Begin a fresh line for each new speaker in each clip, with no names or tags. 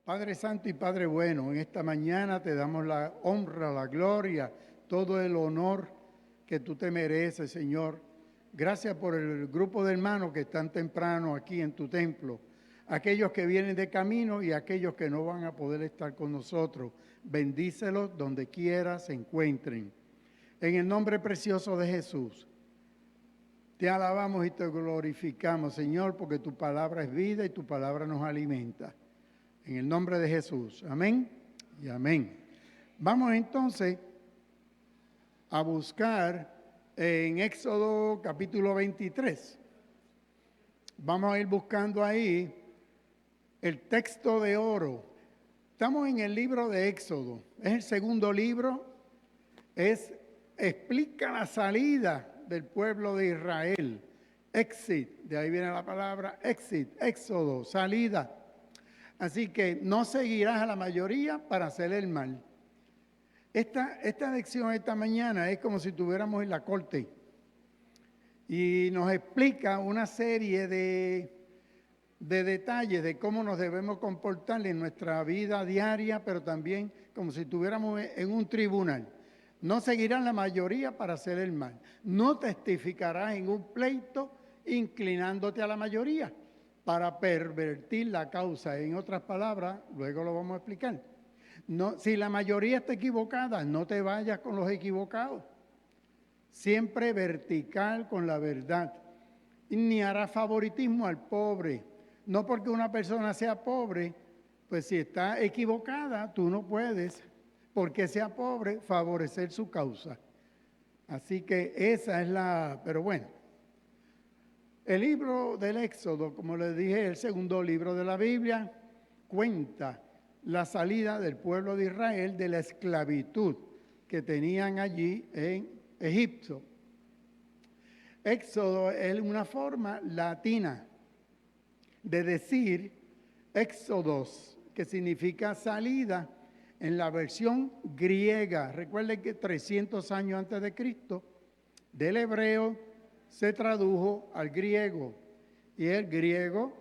Padre Santo y Padre Bueno, en esta mañana te damos la honra, la gloria, todo el honor que tú te mereces, Señor. Gracias por el grupo de hermanos que están temprano aquí en tu templo, aquellos que vienen de camino y aquellos que no van a poder estar con nosotros. Bendícelos donde quiera se encuentren. En el nombre precioso de Jesús, te alabamos y te glorificamos, Señor, porque tu palabra es vida y tu palabra nos alimenta. En el nombre de Jesús. Amén y amén. Vamos entonces a buscar en Éxodo capítulo 23. Vamos a ir buscando ahí el texto de oro. Estamos en el libro de Éxodo. Es el segundo libro. Explica la salida del pueblo de Israel. Exit, de ahí viene la palabra exit, éxodo, salida. Así que no seguirás a la mayoría para hacer el mal. Esta lección esta mañana es como si estuviéramos en la corte y nos explica una serie de detalles de cómo nos debemos comportar en nuestra vida diaria, pero también como si estuviéramos en un tribunal. No seguirás la mayoría para hacer el mal. No testificarás en un pleito inclinándote a la mayoría para pervertir la causa. En otras palabras, luego lo vamos a explicar. No, si la mayoría está equivocada, no te vayas con los equivocados. Siempre vertical con la verdad. Ni hará favoritismo al pobre. No porque una persona sea pobre, pues si está equivocada, tú no puedes, porque sea pobre, favorecer su causa. Así que esa es pero bueno. El libro del Éxodo, como les dije, el segundo libro de la Biblia, cuenta la salida del pueblo de Israel de la esclavitud que tenían allí en Egipto. Éxodo es una forma latina de decir éxodos, que significa salida en la versión griega. Recuerden que 300 años antes de Cristo, del hebreo se tradujo al griego, y el griego,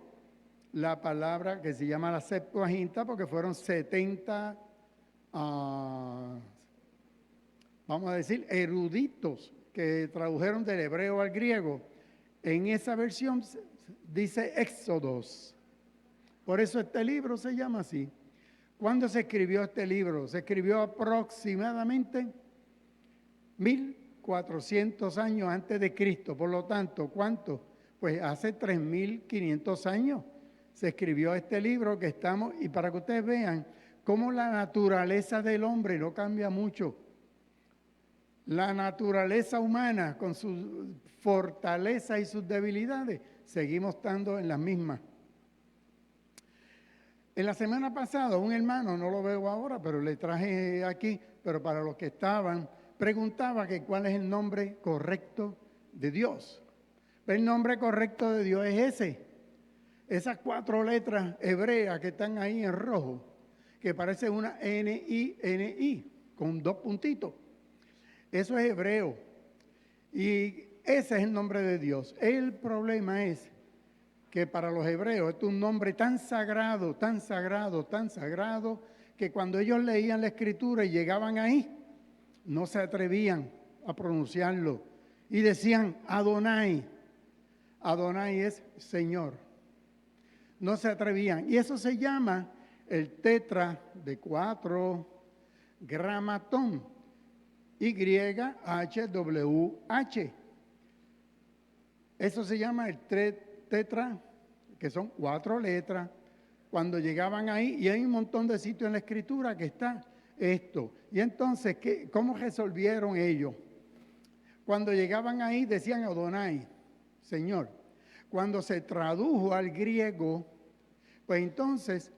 la palabra que se llama la Septuaginta, porque fueron 70, vamos a decir, eruditos que tradujeron del hebreo al griego. En esa versión dice Éxodos. Por eso este libro se llama así. ¿Cuándo se escribió este libro? Se escribió aproximadamente 1400 años antes de Cristo. Por lo tanto, ¿cuánto? Pues hace 3500 años se escribió este libro que estamos, y para que ustedes vean cómo la naturaleza del hombre no cambia mucho. La naturaleza humana, con sus fortalezas y sus debilidades, seguimos estando en las mismas. En la semana pasada, un hermano, no lo veo ahora, pero le traje aquí, pero para los que estaban, preguntaba que cuál es el nombre correcto de Dios. El nombre correcto de Dios es ese. Esas 4 letras hebreas que están ahí en rojo, que parece una N-I-N-I, con 2 puntitos. Eso es hebreo. Y ese es el nombre de Dios. El problema es que para los hebreos es un nombre tan sagrado, tan sagrado, tan sagrado, que cuando ellos leían la escritura y llegaban ahí, no se atrevían a pronunciarlo y decían Adonai. Adonai es Señor. No se atrevían. Y eso se llama el tetra de 4 gramatón. YHWH. Eso se llama el tetra, que son 4 letras. Cuando llegaban ahí, y hay un montón de sitios en la escritura que está esto. Y entonces, ¿cómo resolvieron ellos? Cuando llegaban ahí decían Adonai, Señor. Cuando se tradujo al griego, pues entonces,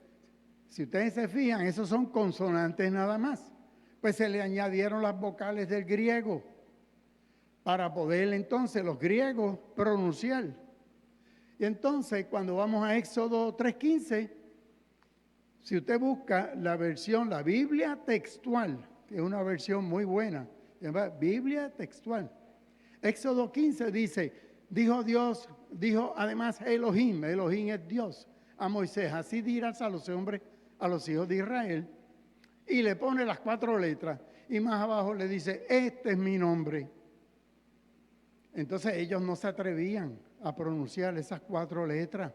si ustedes se fijan, esos son consonantes nada más. Pues se le añadieron las vocales del griego para poder entonces los griegos pronunciar. Y entonces, cuando vamos a Éxodo 3:15, si usted busca la versión, la Biblia textual, que es una versión muy buena, se llama Biblia textual. Éxodo 15 dice, dijo además Elohim es Dios, a Moisés, así dirás a los hombres a los hijos de Israel y le pone las 4 letras y más abajo le dice, este es mi nombre. Entonces ellos no se atrevían a pronunciar esas 4 letras.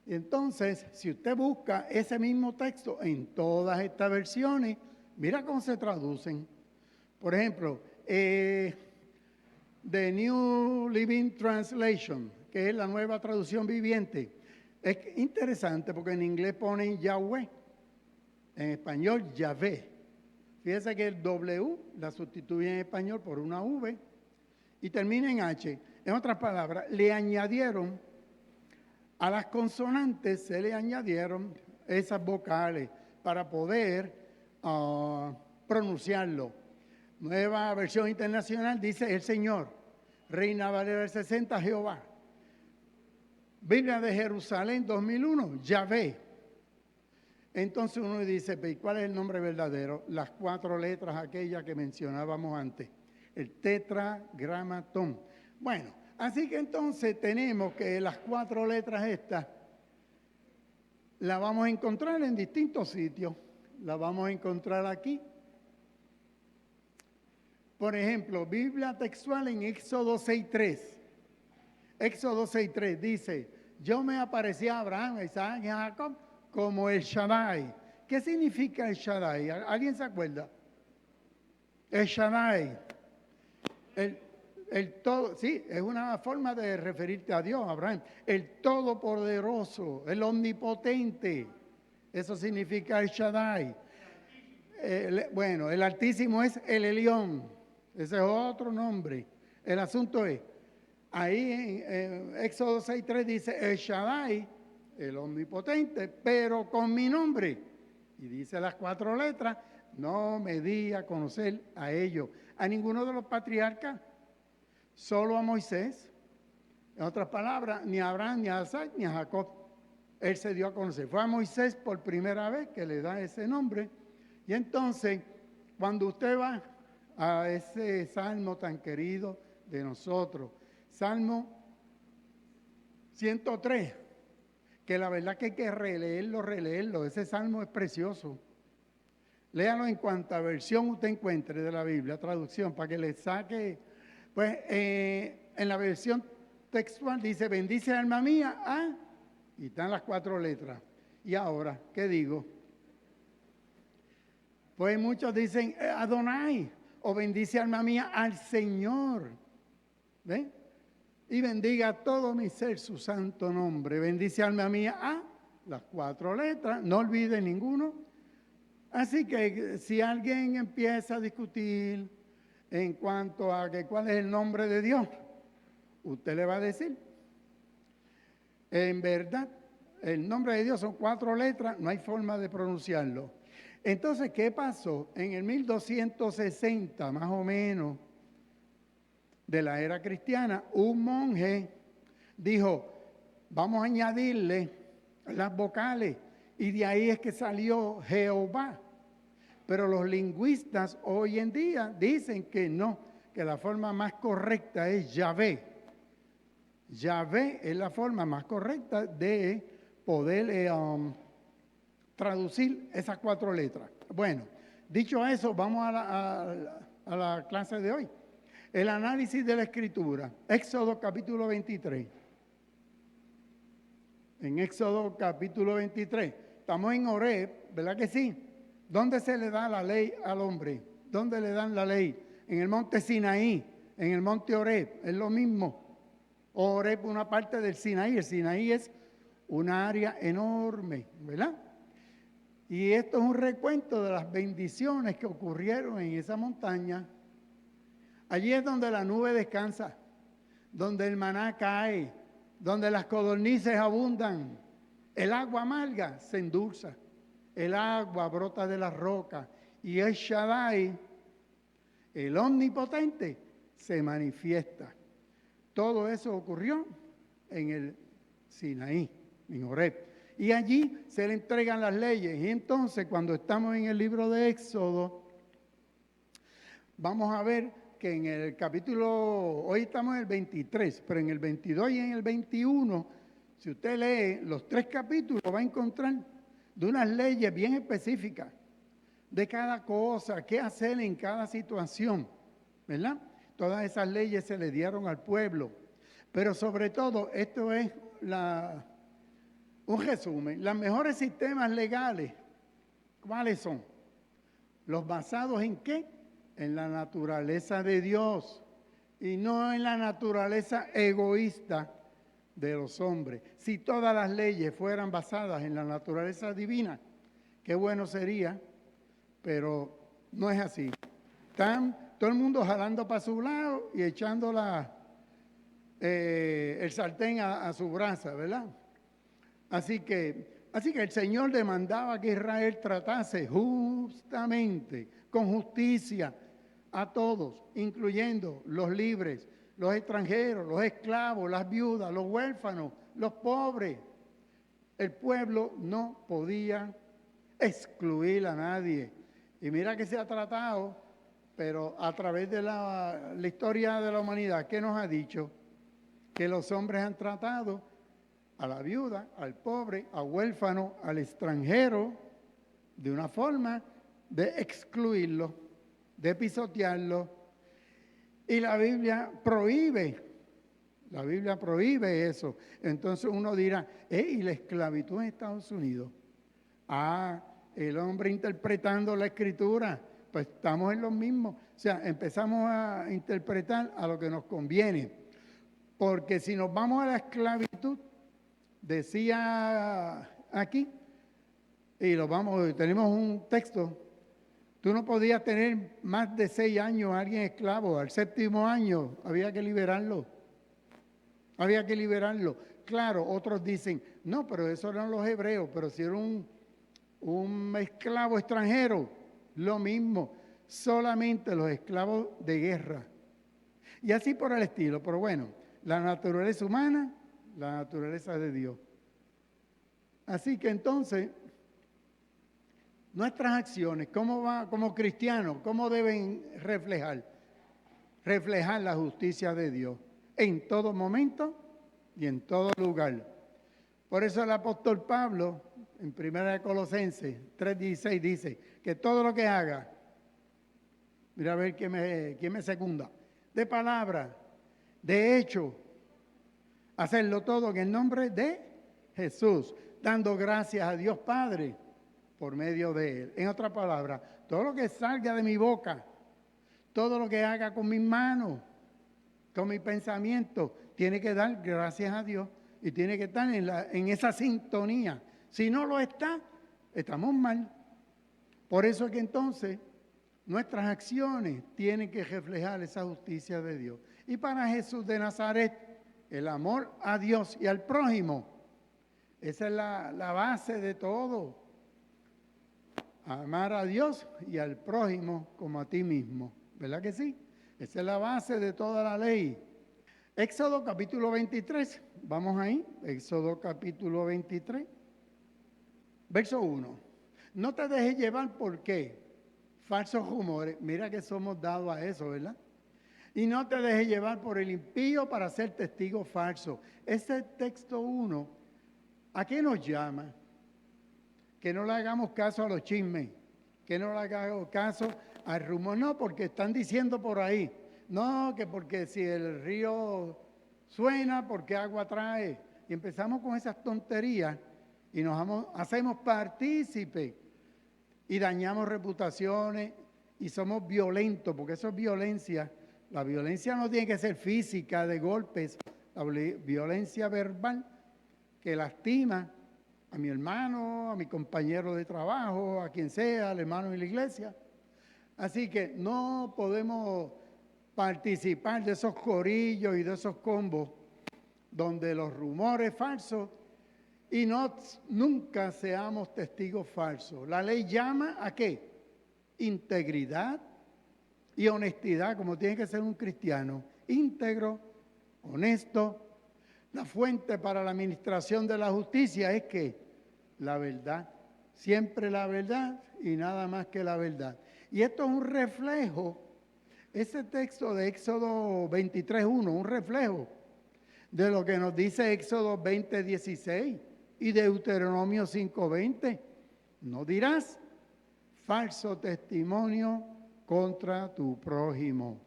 Entonces, si usted busca ese mismo texto en todas estas versiones, mira cómo se traducen. Por ejemplo, The New Living Translation, que es la nueva traducción viviente. Es interesante porque en inglés ponen Yahweh, en español Yahvé. Fíjese que el W la sustituye en español por una V y termina en H. En otras palabras, le añadieron, a las consonantes se le añadieron esas vocales para poder pronunciarlo. Nueva versión internacional dice el Señor. Reina Valera del 60, Jehová. Biblia de Jerusalén 2001, Yahvé. Entonces uno dice, ¿cuál es el nombre verdadero? Las 4 letras aquellas que mencionábamos antes. El tetragramatón. Bueno, así que entonces tenemos que las 4 letras estas las vamos a encontrar en distintos sitios. Las vamos a encontrar aquí. Por ejemplo, Biblia textual en Éxodo 6.3. Éxodo 6.3 dice, yo me aparecí a Abraham, a Isaac y a Jacob como el Shaddai. ¿Qué significa el Shaddai? ¿Alguien se acuerda? El Shaddai. El todo, sí, es una forma de referirte a Dios, Abraham. El todopoderoso, el omnipotente. Eso significa el Shaddai. Bueno, el Altísimo es el Elión. Ese es otro nombre. El asunto es, ahí en Éxodo 6.3 dice, el Shaddai, el omnipotente, pero con mi nombre. Y dice las 4 letras, no me di a conocer a ellos, a ninguno de los patriarcas, solo a Moisés. En otras palabras, ni a Abraham, ni a Isaac, ni a Jacob. Él se dio a conocer. Fue a Moisés por primera vez que le da ese nombre. Y entonces, cuando usted va a ese salmo tan querido de nosotros, Salmo 103, que la verdad que hay que releerlo. Ese salmo es precioso. Léalo en cuanta versión usted encuentre de la Biblia, traducción, para que le saque. Pues en la versión textual dice, bendice alma mía, y están las 4 letras. Y ahora, ¿qué digo? Pues muchos dicen Adonai, o bendice alma mía al Señor. ¿Ven? Y bendiga todo mi ser su santo nombre. Bendice alma mía las 4 letras, no olvide ninguno. Así que si alguien empieza a discutir en cuanto a que cuál es el nombre de Dios, usted le va a decir, en verdad, el nombre de Dios son 4 letras, no hay forma de pronunciarlo. Entonces, ¿qué pasó? En el 1260, más o menos, de la era cristiana, un monje dijo, vamos a añadirle las vocales, y de ahí es que salió Jehová. Pero los lingüistas hoy en día dicen que no, que la forma más correcta es Yahvé. Yahvé es la forma más correcta de poder traducir esas 4 letras. Bueno, dicho eso, vamos a la clase de hoy. El análisis de la Escritura, Éxodo capítulo 23. En Éxodo capítulo 23, estamos en Horeb, ¿verdad que sí? ¿Dónde se le da la ley al hombre? ¿Dónde le dan la ley? En el monte Sinaí, en el monte Horeb, es lo mismo. Horeb, una parte del Sinaí. El Sinaí es una área enorme, ¿verdad? Y esto es un recuento de las bendiciones que ocurrieron en esa montaña. Allí es donde la nube descansa, donde el maná cae, donde las codornices abundan. El agua amarga se endulza, el agua brota de las rocas y el Shaddai, el omnipotente, se manifiesta. Todo eso ocurrió en el Sinaí, en Horeb. Y allí se le entregan las leyes. Y entonces, cuando estamos en el libro de Éxodo, vamos a ver que en el capítulo, hoy estamos en el 23, pero en el 22 y en el 21 Si usted lee los 3 capítulos, va a encontrar de unas leyes bien específicas de cada cosa, qué hacer en cada situación, ¿verdad? Todas esas leyes se le dieron al pueblo. Pero sobre todo, esto es un resumen. Los mejores sistemas legales, ¿cuáles son? Los basados en ¿qué? En la naturaleza de Dios y no en la naturaleza egoísta de los hombres. Si todas las leyes fueran basadas en la naturaleza divina, qué bueno sería, pero no es así. Están todo el mundo jalando para su lado y echando el sartén a su brasa, ¿verdad? Así que el Señor demandaba que Israel tratase justamente, con justicia, a todos, incluyendo los libres, los extranjeros, los esclavos, las viudas, los huérfanos, los pobres. El pueblo no podía excluir a nadie. Y mira que se ha tratado, pero a través de la historia de la humanidad, ¿qué nos ha dicho? Que los hombres han tratado a la viuda, al pobre, al huérfano, al extranjero, de una forma de excluirlo, de pisotearlo. Y la Biblia prohíbe eso. Entonces uno dirá, ¿y la esclavitud en Estados Unidos? El hombre interpretando la Escritura, pues estamos en lo mismo. O sea, empezamos a interpretar a lo que nos conviene. Porque si nos vamos a la esclavitud, decía aquí, y tenemos un texto, tú no podías tener más de 6 años a alguien esclavo, al 7º año había que liberarlo. Claro, otros dicen, no, pero eso eran los hebreos, pero si era un esclavo extranjero, lo mismo, solamente los esclavos de guerra. Y así por el estilo, pero bueno, la naturaleza humana, la naturaleza de Dios. Así que entonces, nuestras acciones, como cristianos, ¿cómo deben reflejar? Reflejar la justicia de Dios en todo momento y en todo lugar. Por eso el apóstol Pablo, en 1 Colosenses 3:16, dice que todo lo que haga, mira a ver quién me secunda, de palabra, de hecho, hacerlo todo en el nombre de Jesús, dando gracias a Dios Padre por medio de Él. En otras palabras, todo lo que salga de mi boca, todo lo que haga con mis manos, con mi pensamiento, tiene que dar gracias a Dios y tiene que estar en esa sintonía. Si no lo está, estamos mal. Por eso es que entonces nuestras acciones tienen que reflejar esa justicia de Dios. Y para Jesús de Nazaret, el amor a Dios y al prójimo, esa es la base de todo. Amar a Dios y al prójimo como a ti mismo. ¿Verdad que sí? Esa es la base de toda la ley. Éxodo capítulo 23. Vamos ahí. Éxodo capítulo 23. Verso 1. No te dejes llevar por qué. Falsos rumores. Mira que somos dados a eso, ¿verdad? Y no te dejes llevar por el impío para ser testigo falso. Ese texto 1, ¿a qué nos llama? Que no le hagamos caso a los chismes, que no le hagamos caso al rumor. No, porque están diciendo por ahí. No, que porque si el río suena, porque agua trae. Y empezamos con esas tonterías y hacemos partícipes y dañamos reputaciones y somos violentos, porque eso es violencia. La violencia no tiene que ser física, de golpes. La violencia verbal que lastima a mi hermano, a mi compañero de trabajo, a quien sea, al hermano en la iglesia. Así que no podemos participar de esos corillos y de esos combos donde los rumores falsos y nunca seamos testigos falsos. La ley llama ¿a qué? Integridad y honestidad, como tiene que ser un cristiano, íntegro, honesto. La fuente para la administración de la justicia es que la verdad, siempre la verdad y nada más que la verdad. Y esto es un reflejo, ese texto de Éxodo 23:1, un reflejo de lo que nos dice Éxodo 20:16 y Deuteronomio 5:20. No dirás falso testimonio contra tu prójimo.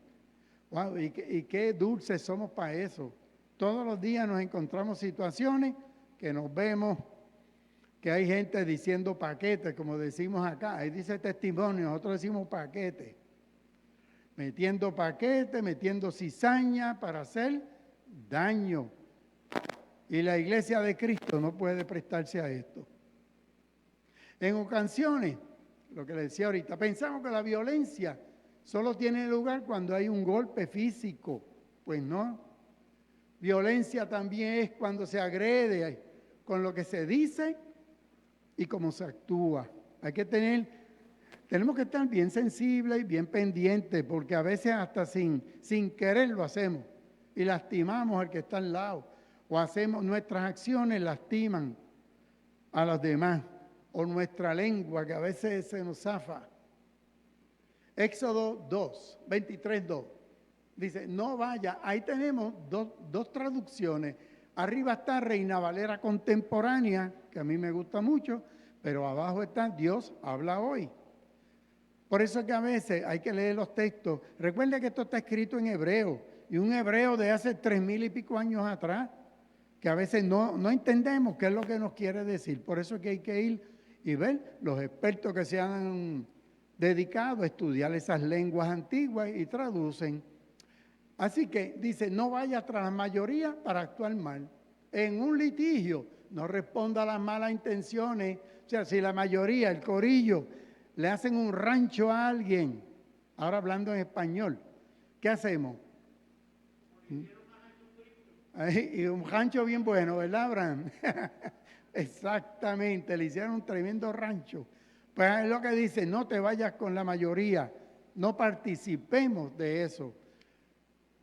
Wow, y qué dulces somos para eso. Todos los días nos encontramos situaciones que nos vemos, que hay gente diciendo paquete, como decimos acá. Ahí dice testimonio, nosotros decimos paquete. Metiendo paquete, metiendo cizaña para hacer daño. Y la iglesia de Cristo no puede prestarse a esto. En ocasiones, lo que le decía ahorita, pensamos que la violencia solo tiene lugar cuando hay un golpe físico. Pues no. Violencia también es cuando se agrede con lo que se dice y cómo se actúa. Tenemos que estar bien sensibles y bien pendientes, porque a veces hasta sin querer lo hacemos y lastimamos al que está al lado, o hacemos nuestras acciones lastiman a los demás, o nuestra lengua que a veces se nos zafa. Éxodo 23:2 dice, no vaya. Ahí tenemos dos traducciones. Arriba está Reina Valera contemporánea, que a mí me gusta mucho, pero abajo está Dios habla hoy. Por eso es que a veces hay que leer los textos. Recuerde que esto está escrito en hebreo, y un hebreo de hace 3,000 y pico años atrás, que a veces no entendemos qué es lo que nos quiere decir. Por eso es que hay que ir y ver los expertos que se han dedicado a estudiar esas lenguas antiguas y traducen. Así que dice, no vaya tras la mayoría para actuar mal. En un litigio, no responda a las malas intenciones. O sea, si la mayoría, el corillo, le hacen un rancho a alguien, ahora hablando en español, ¿qué hacemos? Y un rancho bien bueno, ¿verdad, Abraham? Exactamente, le hicieron un tremendo rancho. Pues es lo que dice, no te vayas con la mayoría, no participemos de eso.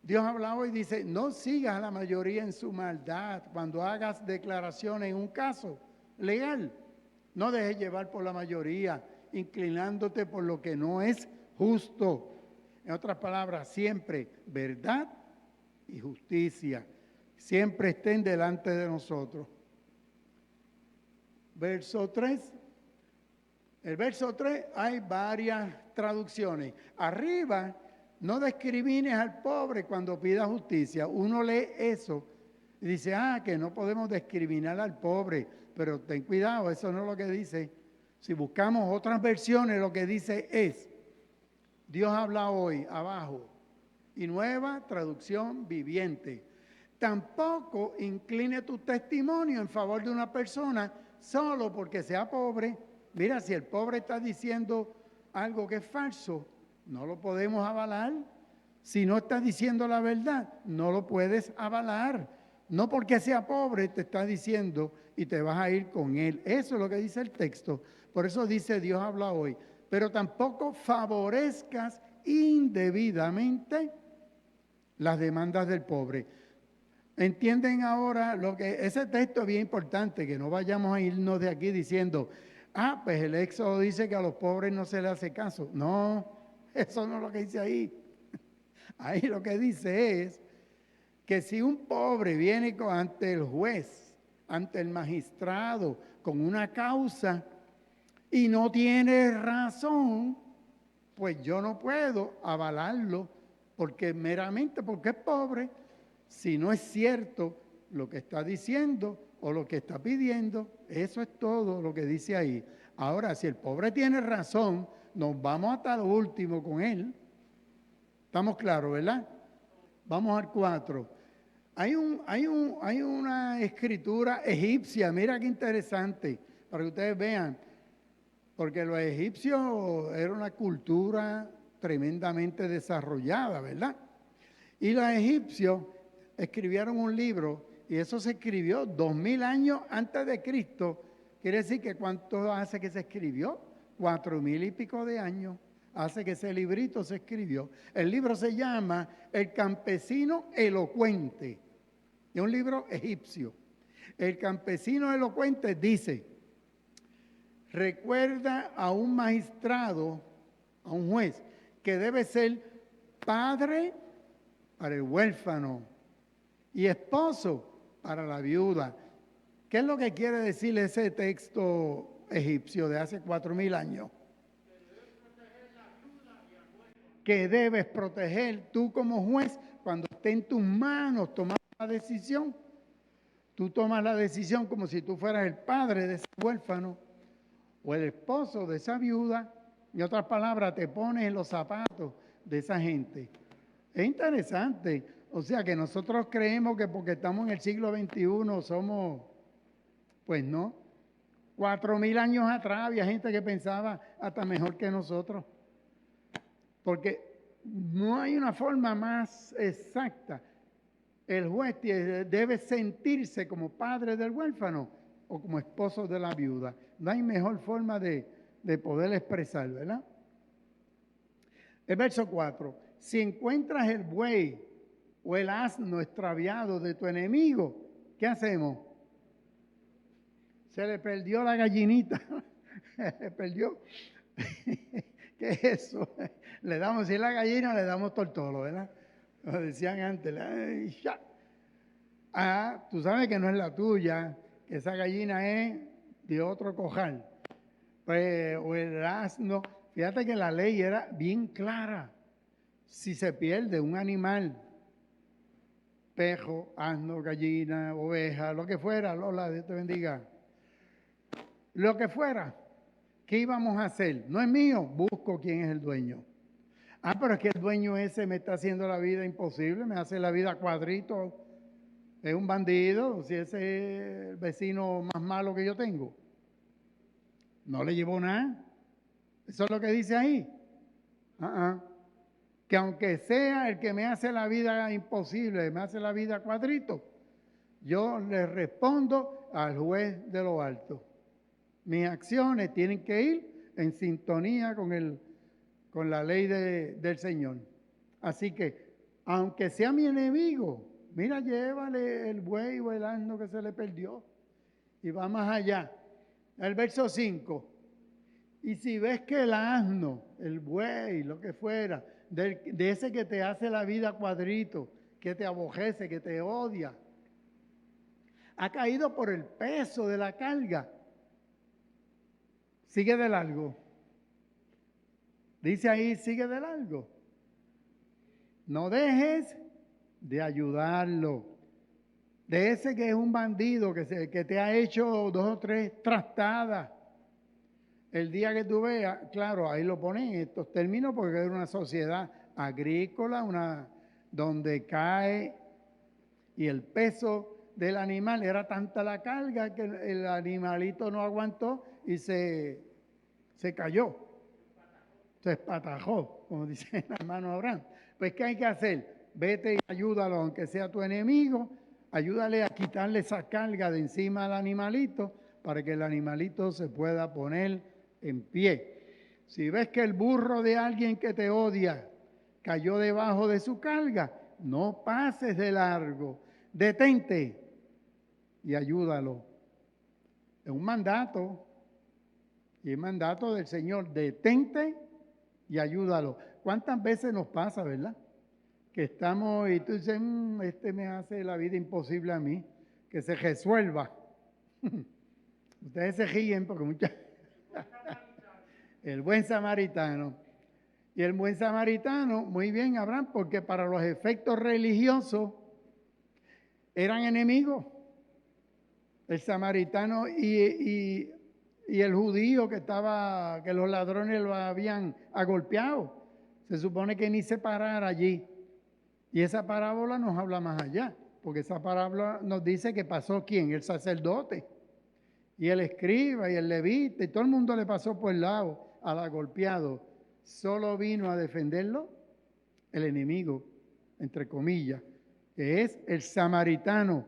Dios habla hoy y dice, no sigas a la mayoría en su maldad. Cuando hagas declaraciones en un caso legal, no dejes llevar por la mayoría, inclinándote por lo que no es justo. En otras palabras, siempre verdad y justicia. Siempre estén delante de nosotros. Verso 3. El verso 3 hay varias traducciones. Arriba, no discrimines al pobre cuando pida justicia. Uno lee eso y dice, que no podemos discriminar al pobre. Pero ten cuidado, eso no es lo que dice. Si buscamos otras versiones, lo que dice es, Dios habla hoy, abajo, y nueva traducción viviente. Tampoco incline tu testimonio en favor de una persona solo porque sea pobre. Mira, si el pobre está diciendo algo que es falso, no lo podemos avalar. Si no está diciendo la verdad, no lo puedes avalar. No porque sea pobre te está diciendo y te vas a ir con él. Eso es lo que dice el texto. Por eso dice Dios habla hoy. Pero tampoco favorezcas indebidamente las demandas del pobre. ¿Entienden ahora lo que ese texto es bien importante? Que no vayamos a irnos de aquí diciendo, pues el Éxodo dice que a los pobres no se les hace caso. No, eso no es lo que dice ahí. Ahí lo que dice es que si un pobre viene ante el juez, ante el magistrado, con una causa y no tiene razón, pues yo no puedo avalarlo meramente porque es pobre, si no es cierto lo que está diciendo o lo que está pidiendo. Eso es todo lo que dice ahí. Ahora, si el pobre tiene razón, nos vamos hasta lo último con él. ¿Estamos claros, verdad? Vamos al 4. Hay una escritura egipcia, mira qué interesante, para que ustedes vean, porque los egipcios era una cultura tremendamente desarrollada, ¿verdad? Y los egipcios escribieron un libro, y eso se escribió 2000 años antes de Cristo. Quiere decir que ¿cuánto hace que se escribió? 4000 y pico de años hace que ese librito se escribió. El libro se llama El campesino elocuente. Es un libro egipcio. El campesino elocuente dice, recuerda a un magistrado, a un juez, que debe ser padre para el huérfano y esposo para la viuda. ¿Qué es lo que quiere decir ese texto egipcio de hace 4.000 años? Que debes proteger tú como juez cuando esté en tus manos tomar la decisión. Tú tomas la decisión como si tú fueras el padre de ese huérfano o el esposo de esa viuda. En otras palabras, te pones en los zapatos de esa gente. Es interesante. O sea que nosotros creemos que porque estamos en el siglo XXI somos, pues no. 4.000 años atrás había gente que pensaba hasta mejor que nosotros. Porque no hay una forma más exacta. El juez debe sentirse como padre del huérfano o como esposo de la viuda. No hay mejor forma de poder expresar, ¿verdad? El verso 4. Si encuentras el buey o el asno extraviado de tu enemigo, ¿qué hacemos? Se le perdió la gallinita. Se perdió. ¿Qué es eso? Le damos, si es la gallina, le damos tortolo, ¿verdad? Lo decían antes. Ya. Ah, tú sabes que no es la tuya, que esa gallina es de otro cojal. Pues, o el asno. Fíjate que la ley era bien clara. Si se pierde un animal, pejo, asno, gallina, oveja, lo que fuera, Lola, Dios te bendiga. Lo que fuera, ¿qué íbamos a hacer? No es mío, busco quién es el dueño. Ah, pero es que el dueño ese me está haciendo la vida imposible, me hace la vida cuadrito. Es un bandido, si ese es el vecino más malo que yo tengo. No le llevó nada. Eso es lo que dice ahí. Que aunque sea el que me hace la vida imposible, me hace la vida cuadrito, yo le respondo al juez de lo alto. Mis acciones tienen que ir en sintonía con la ley del Señor. Así que, aunque sea mi enemigo, mira, llévale el buey o el asno que se le perdió. Y va más allá. El verso 5. Y si ves que el asno, el buey, lo que fuera, de ese que te hace la vida cuadrito, que te abojece, que te odia, ha caído por el peso de la carga, sigue de largo. Dice ahí, sigue de largo. No dejes de ayudarlo. De ese que es un bandido, que te ha hecho 2 o 3 trastadas. El día que tú veas, claro, ahí lo ponen en estos términos porque es una sociedad agrícola, donde cae y el peso del animal era tanta la carga que el animalito no aguantó y se cayó, se espatajó, como dice el hermano Abraham. Pues, ¿qué hay que hacer? Vete y ayúdalo, aunque sea tu enemigo, ayúdale a quitarle esa carga de encima al animalito para que el animalito se pueda poner en pie. Si ves que el burro de alguien que te odia cayó debajo de su carga, no pases de largo, detente y ayúdalo. Es un mandato, y el mandato del Señor, detente y ayúdalo. ¿Cuántas veces nos pasa, verdad? Que estamos y tú dices, este me hace la vida imposible a mí, que se resuelva. Ustedes se ríen porque muchas... El buen samaritano. Y el buen samaritano, muy bien, Abraham, porque para los efectos religiosos eran enemigos. El samaritano y el judío que los ladrones lo habían agolpeado. Se supone que ni se parara allí. Y esa parábola nos habla más allá, porque esa parábola nos dice que pasó ¿quién? El sacerdote. Y el escriba y el levita, y todo el mundo le pasó por el lado al agolpeado. Solo vino a defenderlo el enemigo, entre comillas, que es el samaritano.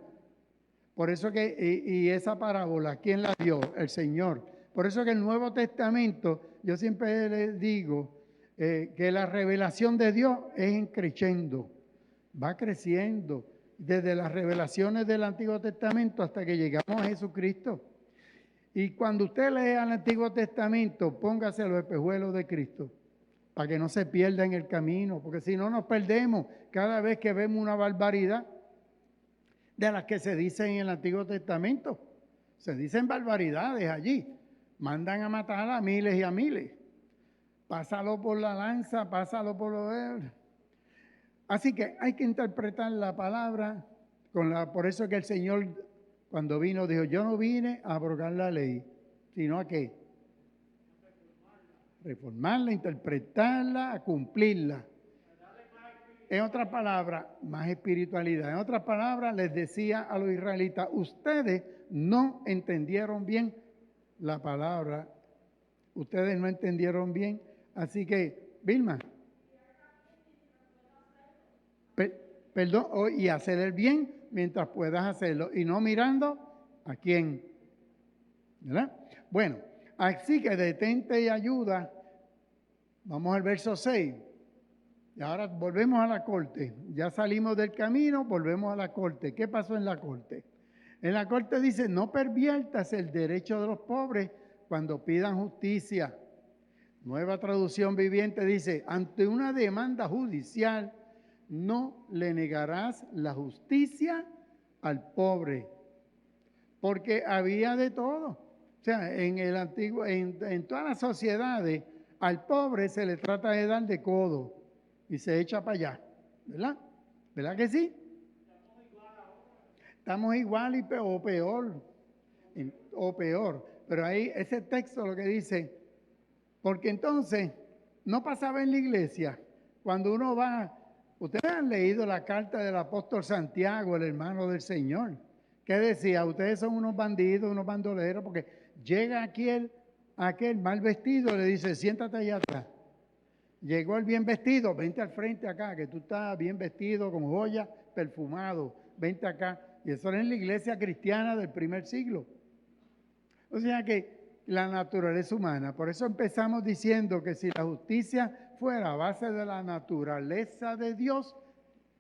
Por eso que, y esa parábola, ¿quién la dio? El Señor. Por eso que el Nuevo Testamento, yo siempre les digo que la revelación de Dios es en crescendo, va creciendo desde las revelaciones del Antiguo Testamento hasta que llegamos a Jesucristo. Y cuando usted lea el Antiguo Testamento, póngase los espejuelos de Cristo para que no se pierda en el camino, porque si no nos perdemos cada vez que vemos una barbaridad. de las que se dicen en el Antiguo Testamento. Se dicen barbaridades allí. Mandan a matar a miles y a miles. Pásalo por la lanza, pásalo por lo de... Así que hay que interpretar la palabra por eso que el Señor cuando vino dijo, yo no vine a abrogar la ley, sino a qué? Reformarla, interpretarla, a cumplirla. En otras palabras, más espiritualidad. En otras palabras, les decía a los israelitas, ustedes no entendieron bien la palabra. Ustedes no entendieron bien. Así que, Vilma, perdón, y hacer el bien mientras puedas hacerlo. Y no mirando a quién. ¿Verdad? Bueno, así que detente y ayuda. Vamos al verso 6. Y ahora volvemos a la corte. Ya salimos del camino, volvemos a la corte. ¿Qué pasó en la corte? En la corte dice, no perviertas el derecho de los pobres cuando pidan justicia. Nueva traducción viviente dice, ante una demanda judicial, no le negarás la justicia al pobre. Porque había de todo. O sea, en el antiguo, en todas las sociedades, al pobre se le trata de dar de codo y se echa para allá, ¿verdad? ¿Verdad que sí? Estamos igual o peor, o peor. Pero ahí ese texto lo que dice, porque entonces no pasaba en la iglesia, cuando uno va, ustedes han leído la carta del apóstol Santiago, el hermano del Señor, que decía, ustedes son unos bandidos, unos bandoleros, porque llega aquel mal vestido, le dice, siéntate allá atrás. Llegó el bien vestido, vente al frente acá, que tú estás bien vestido, con joyas, perfumado, vente acá. Y eso era en la iglesia cristiana del primer siglo. O sea que la naturaleza humana, por eso empezamos diciendo que si la justicia fuera a base de la naturaleza de Dios,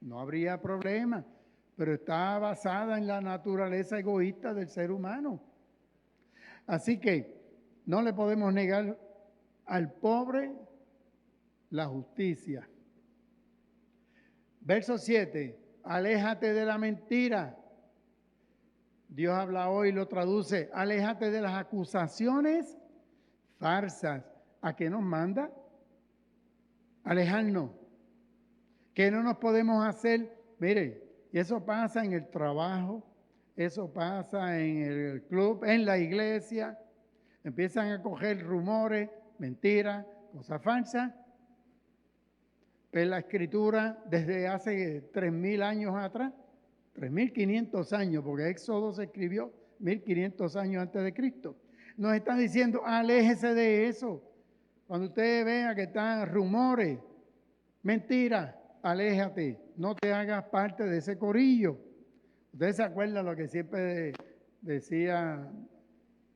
no habría problema, pero está basada en la naturaleza egoísta del ser humano. Así que no le podemos negar al pobre la justicia. Verso 7, aléjate de la mentira. Dios habla hoy y lo traduce, aléjate de las acusaciones farsas. ¿A qué nos manda? Alejarnos. ¿Qué no nos podemos hacer? Mire, y eso pasa en el trabajo, eso pasa en el club, en la iglesia. Empiezan a coger rumores, mentiras, cosas falsas. Pero la escritura desde hace 3.000 años atrás, 3.500 años, porque Éxodo se escribió 1.500 años antes de Cristo. Nos están diciendo, aléjese de eso. Cuando usted vea que están rumores, mentiras, aléjate, no te hagas parte de ese corillo. Ustedes se acuerdan lo que siempre decía,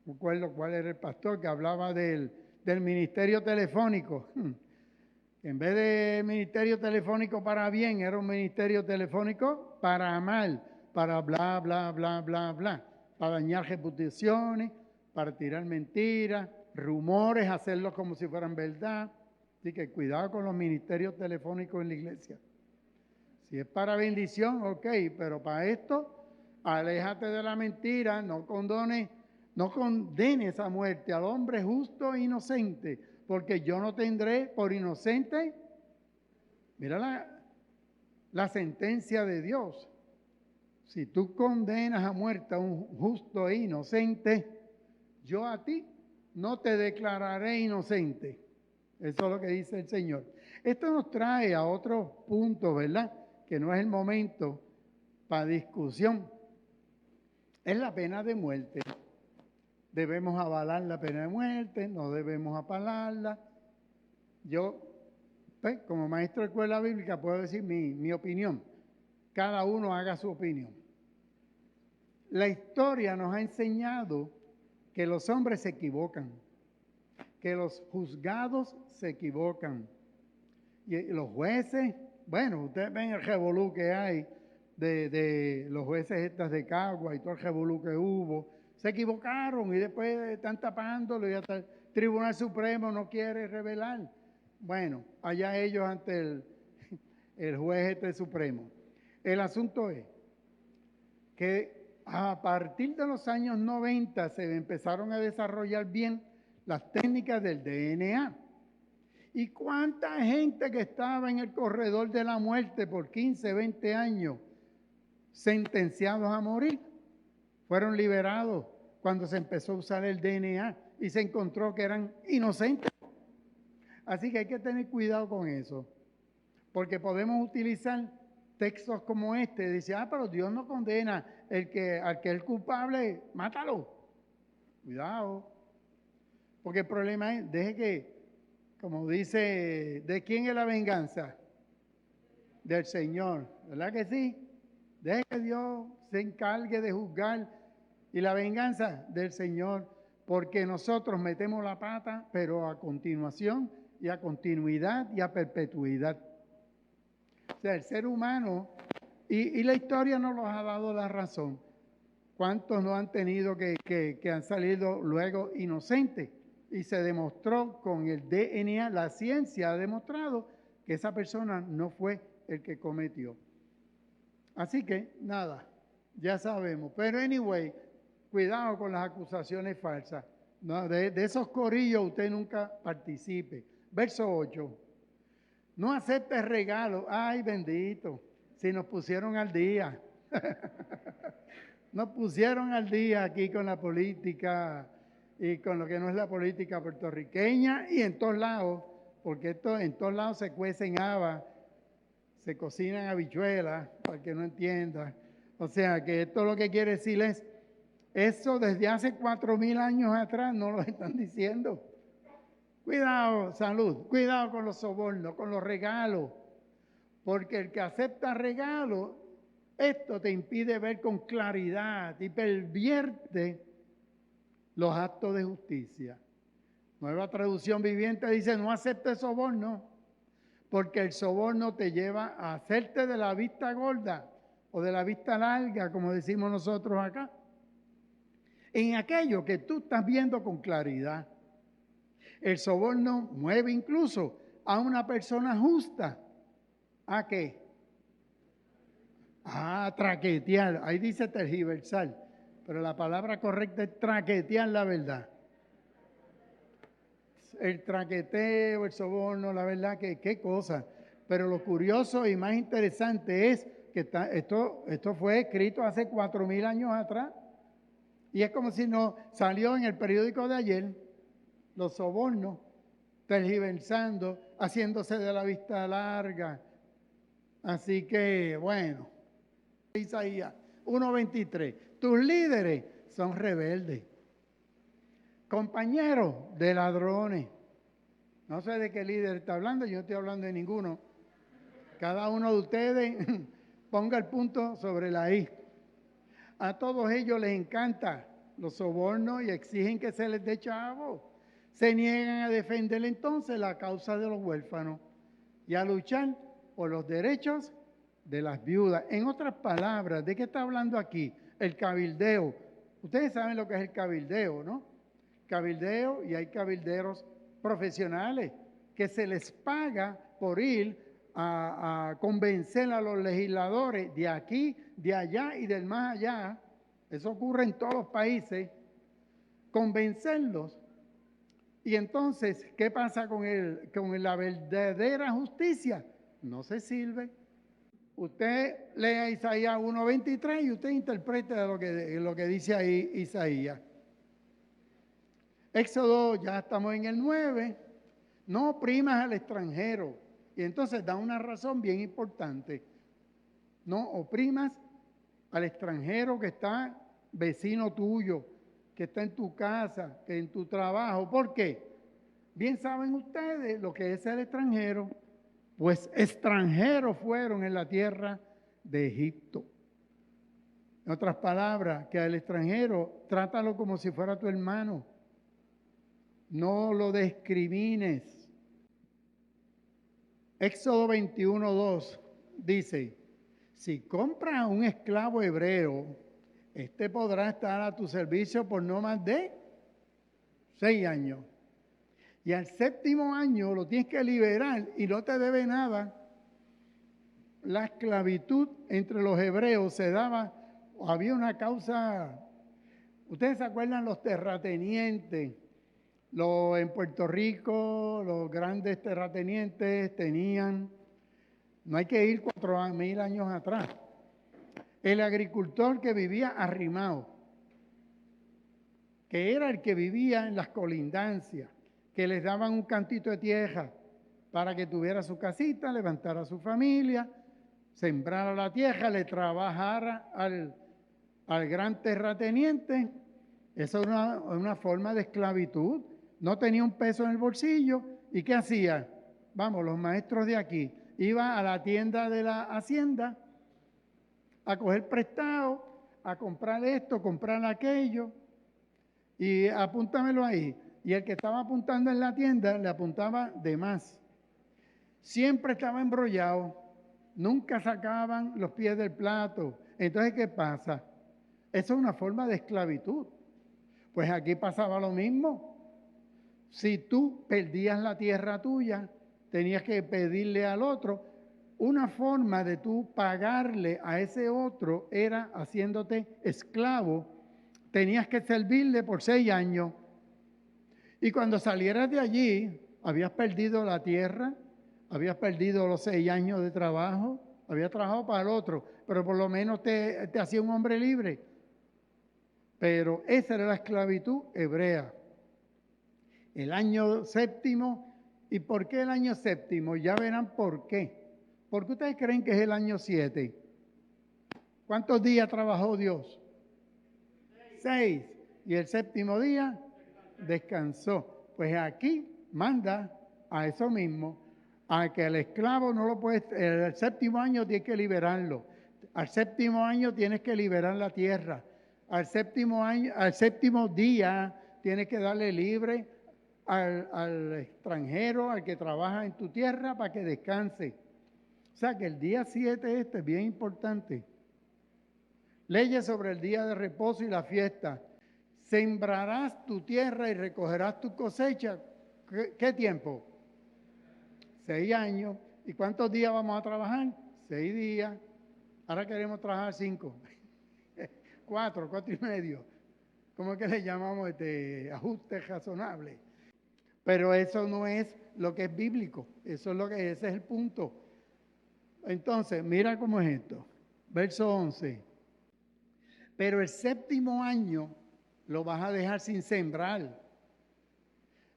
no recuerdo cuál era el pastor, que hablaba del ministerio telefónico. En vez de ministerio telefónico para bien, era un ministerio telefónico para mal, para bla, bla, bla, bla, bla, para dañar reputaciones, para tirar mentiras, rumores, hacerlos como si fueran verdad. Así que cuidado con los ministerios telefónicos en la iglesia. Si es para bendición, ok, pero para esto, aléjate de la mentira, no condenes a muerte al hombre justo e inocente, porque yo no tendré por inocente, mira la sentencia de Dios. Si tú condenas a muerte a un justo e inocente, yo a ti no te declararé inocente. Eso es lo que dice el Señor. Esto nos trae a otro punto, ¿verdad? Que no es el momento para discusión. Es la pena de muerte. Debemos avalar la pena de muerte, no debemos apalarla. Yo, pues, como maestro de escuela bíblica, puedo decir mi opinión. Cada uno haga su opinión. La historia nos ha enseñado que los hombres se equivocan, que los juzgados se equivocan. Y los jueces, bueno, ustedes ven el revolú que hay de los jueces estas de Cagua y todo el revolú que hubo. Se equivocaron y después están tapándolo y hasta el Tribunal Supremo no quiere revelar. Bueno, allá ellos ante el juez este supremo. El asunto es que a partir de los años 90 se empezaron a desarrollar bien las técnicas del DNA. ¿Y cuánta gente que estaba en el corredor de la muerte por 15, 20 años, sentenciados a morir, fueron liberados cuando se empezó a usar el DNA y se encontró que eran inocentes? Así que hay que tener cuidado con eso, porque podemos utilizar textos como este, dice, pero Dios no condena al que es culpable, mátalo. Cuidado, porque el problema es, deje que, como dice, ¿de quién es la venganza? Del Señor, ¿verdad que sí? Deje que Dios se encargue de juzgar, y la venganza del Señor, porque nosotros metemos la pata, pero a continuación y a continuidad y a perpetuidad. O sea, el ser humano, y la historia nos ha dado la razón. ¿Cuántos no han tenido que han salido luego inocentes? Y se demostró con el DNA, la ciencia ha demostrado que esa persona no fue el que cometió. Así que, nada, ya sabemos. Pero anyway, cuidado con las acusaciones falsas. No, de esos corillos usted nunca participe. Verso 8. No aceptes regalos. Ay, bendito. Si nos pusieron al día. Nos pusieron al día aquí con la política y con lo que no es la política puertorriqueña y en todos lados, porque en todos lados se cuecen habas, se cocinan habichuelas, para el que no entienda. O sea, que esto lo que quiere decir es, eso desde hace 4,000 años atrás no lo están diciendo. Cuidado, salud, cuidado con los sobornos, con los regalos, porque el que acepta regalos, esto te impide ver con claridad y pervierte los actos de justicia. Nueva Traducción Viviente dice, no aceptes soborno, porque el soborno te lleva a hacerte de la vista gorda o de la vista larga, como decimos nosotros acá, en aquello que tú estás viendo con claridad. El soborno mueve incluso a una persona justa. ¿A qué? A traquetear. Ahí dice tergiversar, pero la palabra correcta es traquetear la verdad. El traqueteo, el soborno, la verdad que qué cosa. Pero lo curioso y más interesante es que esto fue escrito hace 4,000 años atrás. Y es como si no salió en el periódico de ayer, los sobornos, tergiversando, haciéndose de la vista larga. Así que, bueno, Isaías 1:23, tus líderes son rebeldes, compañeros de ladrones. No sé de qué líder está hablando, yo no estoy hablando de ninguno. Cada uno de ustedes ponga el punto sobre la I. A todos ellos les encanta los sobornos y exigen que se les dé chavo. Se niegan a defender entonces la causa de los huérfanos y a luchar por los derechos de las viudas. En otras palabras, ¿de qué está hablando aquí? El cabildeo. Ustedes saben lo que es el cabildeo, ¿no? Cabildeo, y hay cabilderos profesionales que se les paga por ir a convencer a los legisladores de aquí, de allá y del más allá. Eso ocurre en todos los países. Convencerlos. Y entonces, ¿qué pasa con la verdadera justicia? No se sirve. Usted lea Isaías 1:23 y usted interpreta lo que dice ahí Isaías. Éxodo, ya estamos en el 9. No oprimas al extranjero. Y entonces da una razón bien importante. No oprimas al extranjero que está vecino tuyo, que está en tu casa, que en tu trabajo. ¿Por qué? Bien saben ustedes lo que es el extranjero, pues extranjeros fueron en la tierra de Egipto. En otras palabras, que al extranjero trátalo como si fuera tu hermano. No lo discrimines. Éxodo 21:2 dice, si compras a un esclavo hebreo, este podrá estar a tu servicio por no más de 6 años. Y al 7º año lo tienes que liberar y no te debe nada. La esclavitud entre los hebreos se daba había una causa. ¿Ustedes se acuerdan los terratenientes? En Puerto Rico, los grandes terratenientes tenían, no hay que ir 4.000 años atrás, el agricultor que vivía arrimado, que era el que vivía en las colindancias, que les daban un cantito de tierra para que tuviera su casita, levantara su familia, sembrara la tierra, le trabajara al gran terrateniente. Eso era una forma de esclavitud. No tenía un peso en el bolsillo. ¿Y qué hacía? Vamos, los maestros de aquí. Iba a la tienda de la hacienda a coger prestado, a comprar esto, comprar aquello. Y apúntamelo ahí. Y el que estaba apuntando en la tienda le apuntaba de más. Siempre estaba embrollado. Nunca sacaban los pies del plato. Entonces, ¿qué pasa? Eso es una forma de esclavitud. Pues aquí pasaba lo mismo. Si tú perdías la tierra tuya, tenías que pedirle al otro. Una forma de tú pagarle a ese otro era haciéndote esclavo. Tenías que servirle por 6 años. Y cuando salieras de allí, habías perdido la tierra, habías perdido los 6 años de trabajo, habías trabajado para el otro, pero por lo menos te hacía un hombre libre. Pero esa era la esclavitud hebrea. El año séptimo. ¿Y por qué el año séptimo? Ya verán por qué. ¿Por qué ustedes creen que es el año 7? ¿Cuántos días trabajó Dios? 6. Y el séptimo día descansó. Pues aquí manda a eso mismo, a que el esclavo no lo puede, el séptimo año tienes que liberarlo. Al séptimo año tienes que liberar la tierra. Al séptimo día tienes que darle libre al extranjero, al que trabaja en tu tierra, para que descanse. O sea que el día 7 es bien importante. Leyes sobre el día de reposo y la fiesta. Sembrarás tu tierra y recogerás tu cosecha. ¿Qué tiempo? 6 años. ¿Y cuántos días vamos a trabajar? 6 días. Ahora queremos trabajar 5. 4 y medio. ¿Cómo es que le llamamos ajuste razonable? Pero eso no es lo que es bíblico. Eso es ese es el punto. Entonces, mira cómo es esto. Verso 11. Pero el séptimo año lo vas a dejar sin sembrar.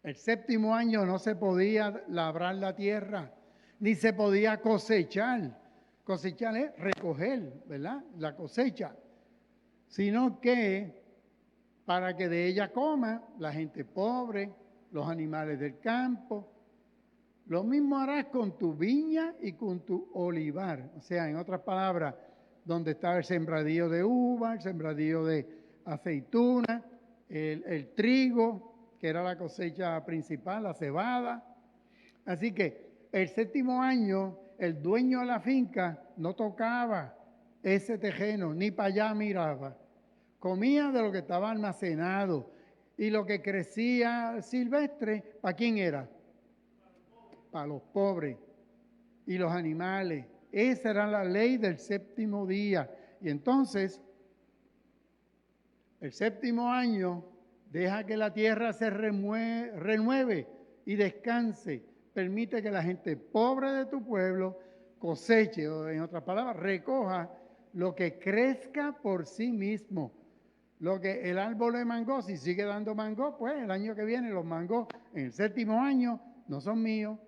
El séptimo año no se podía labrar la tierra, ni se podía cosechar. Cosechar es recoger, ¿verdad? La cosecha. Sino que para que de ella coma la gente pobre, los animales del campo. Lo mismo harás con tu viña y con tu olivar. O sea, en otras palabras, donde está el sembradío de uva, el sembradío de aceituna, el trigo, que era la cosecha principal, la cebada. Así que el séptimo año, el dueño de la finca no tocaba ese terreno, ni para allá miraba. Comía de lo que estaba almacenado. Y lo que crecía silvestre, ¿para quién era? Para los pobres y los animales. Esa era la ley del séptimo día. Y entonces, el séptimo año, deja que la tierra se renueve y descanse. Permite que la gente pobre de tu pueblo coseche, o en otras palabras, recoja lo que crezca por sí mismo. Lo que el árbol de mango, si sigue dando mango, pues el año que viene los mangos en el séptimo año no son míos.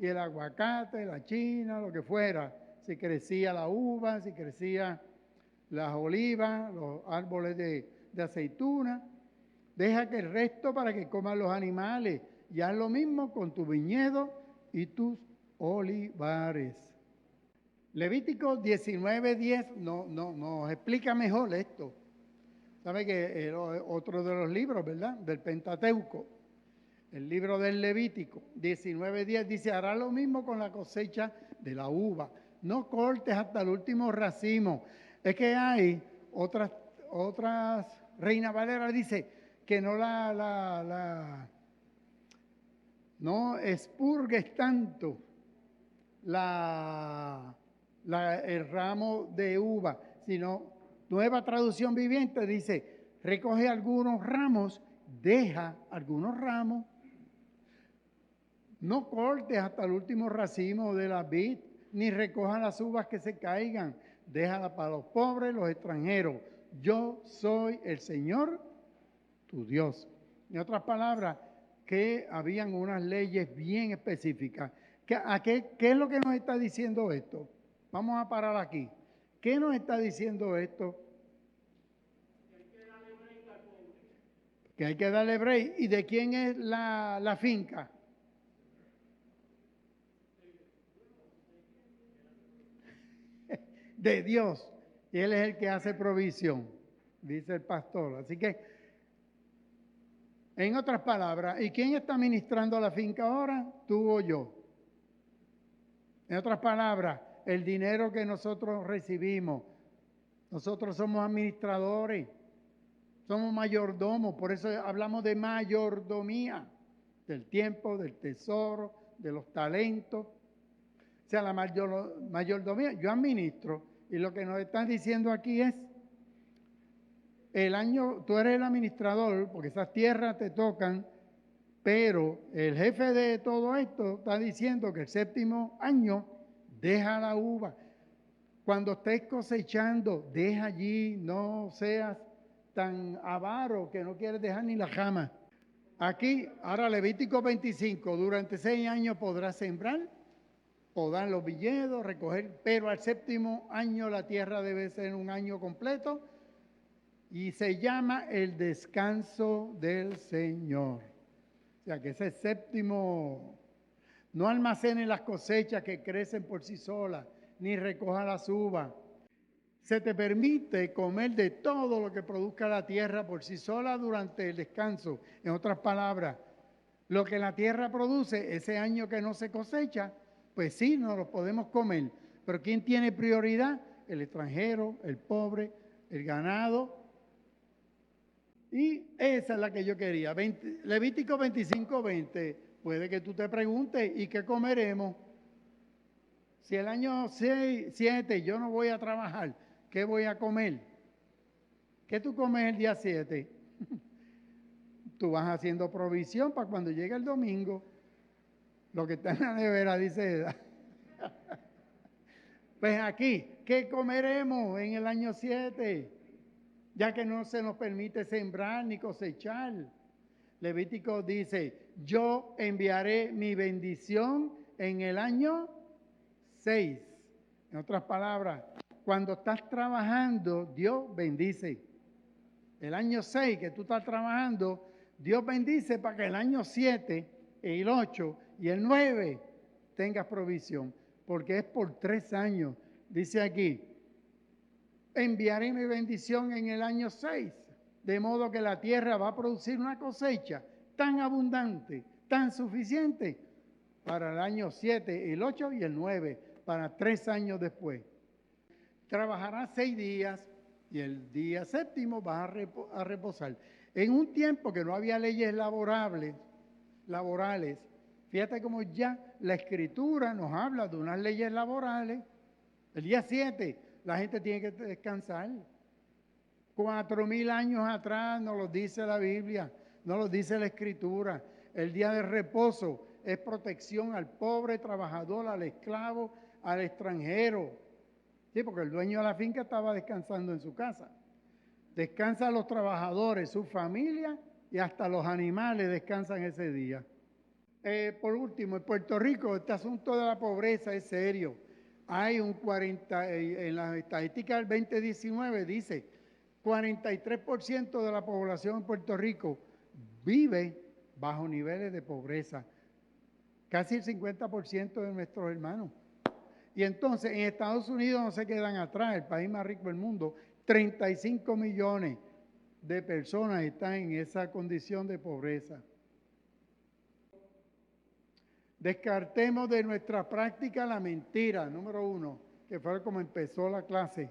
Y el aguacate, la china, lo que fuera. Si crecía la uva, si crecía las olivas, los árboles de aceituna. Deja que el resto para que coman los animales. Y haz lo mismo con tu viñedo y tus olivares. Levítico 19:10 nos explica mejor esto. Sabe que otro de los libros, ¿verdad? Del Pentateuco, el libro del Levítico 19:10 dice: hará lo mismo con la cosecha de la uva. No cortes hasta el último racimo. Es que hay otras Reina Valera dice que no expurgues tanto el ramo de uva, sino Nueva Traducción Viviente dice, recoge algunos ramos, deja algunos ramos. No cortes hasta el último racimo de la vid, ni recoja las uvas que se caigan. Déjala para los pobres, los extranjeros. Yo soy el Señor, tu Dios. En otras palabras, que habían unas leyes bien específicas. ¿Qué es lo que nos está diciendo esto? Vamos a parar aquí. ¿Qué nos está diciendo esto? Que hay que darle break. ¿Y de quién es la finca? De Dios. Y Él es el que hace provisión, dice el pastor. Así que, en otras palabras, ¿y quién está administrando la finca ahora? Tú o yo. En otras palabras, el dinero que nosotros recibimos, nosotros somos administradores, somos mayordomos, por eso hablamos de mayordomía, del tiempo, del tesoro, de los talentos. O sea, la mayordomía, yo administro, y lo que nos están diciendo aquí es, el año, tú eres el administrador, porque esas tierras te tocan, pero el jefe de todo esto está diciendo que el séptimo año deja la uva. Cuando estés cosechando, deja allí, no seas tan avaro que no quieres dejar ni la jama. Aquí, ahora Levítico 25, durante 6 años podrás sembrar, podar los viñedos, recoger, pero al séptimo año la tierra debe ser un año completo y se llama el descanso del Señor. O sea que ese séptimo, no almacene las cosechas que crecen por sí solas, ni recoja las uvas. Se te permite comer de todo lo que produzca la tierra por sí sola durante el descanso. En otras palabras, lo que la tierra produce ese año que no se cosecha, pues sí, nos lo podemos comer. Pero ¿quién tiene prioridad? El extranjero, el pobre, el ganado. Y esa es la que yo quería. Levítico 25:20. Puede que tú te preguntes, ¿y qué comeremos? Si el año 7 yo no voy a trabajar, ¿qué voy a comer? ¿Qué tú comes el día 7? Tú vas haciendo provisión para cuando llegue el domingo. Lo que está en la nevera, dice Eda. Pues aquí, ¿qué comeremos en el año 7? Ya que no se nos permite sembrar ni cosechar. Levítico dice, yo enviaré mi bendición en el año 6. En otras palabras, cuando estás trabajando, Dios bendice. El año 6 que tú estás trabajando, Dios bendice para que el año 7, el 8 y el 9 tengas provisión, porque es por 3 años. Dice aquí, enviaré mi bendición en el año 6, de modo que la tierra va a producir una cosecha tan abundante, tan suficiente para el año 7, el 8 y el 9, para 3 años después. Trabajarás 6 días y el día séptimo vas a reposar. En un tiempo que no había leyes laborales, fíjate cómo ya la Escritura nos habla de unas leyes laborales. El día 7 la gente tiene que descansar. 4,000 años atrás nos lo dice la Biblia, nos lo dice la Escritura. El día de reposo es protección al pobre trabajador, al esclavo, al extranjero. Sí, porque el dueño de la finca estaba descansando en su casa. Descansan los trabajadores, su familia y hasta los animales descansan ese día. Por último, en Puerto Rico este asunto de la pobreza es serio. Hay un 40, en la estadística del 2019 dice, 43% de la población en Puerto Rico vive bajo niveles de pobreza. Casi el 50% de nuestros hermanos. Y entonces en Estados Unidos no se quedan atrás, el país más rico del mundo, 35 millones de personas están en esa condición de pobreza. Descartemos de nuestra práctica la mentira, número 1, que fue como empezó la clase.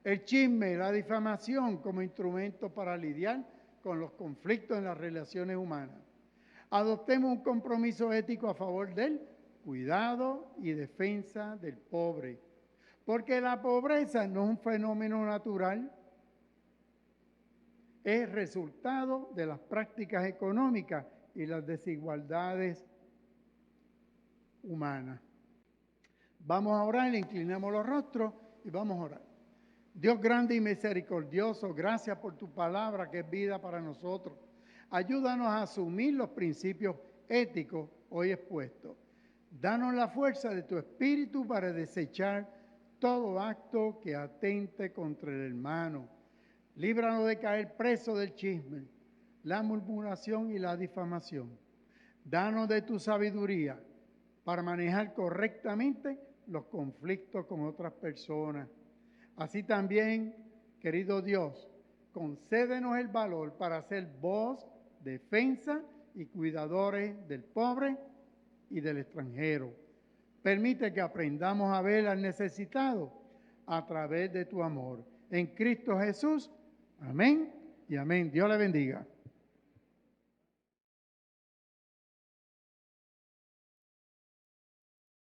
El chisme, la difamación como instrumento para lidiar con los conflictos en las relaciones humanas. Adoptemos un compromiso ético a favor del cuidado y defensa del pobre. Porque la pobreza no es un fenómeno natural, es resultado de las prácticas económicas y las desigualdades humanas. Vamos a orar, inclinemos los rostros y vamos a orar. Dios grande y misericordioso, gracias por tu palabra que es vida para nosotros. Ayúdanos a asumir los principios éticos hoy expuestos. Danos la fuerza de tu espíritu para desechar todo acto que atente contra el hermano. Líbranos de caer preso del chisme, la murmuración y la difamación. Danos de tu sabiduría para manejar correctamente los conflictos con otras personas. Así también, querido Dios, concédenos el valor para ser voz, defensa y cuidadores del pobre y del extranjero. Permite que aprendamos a ver al necesitado a través de tu amor. En Cristo Jesús, amén y amén. Dios le bendiga.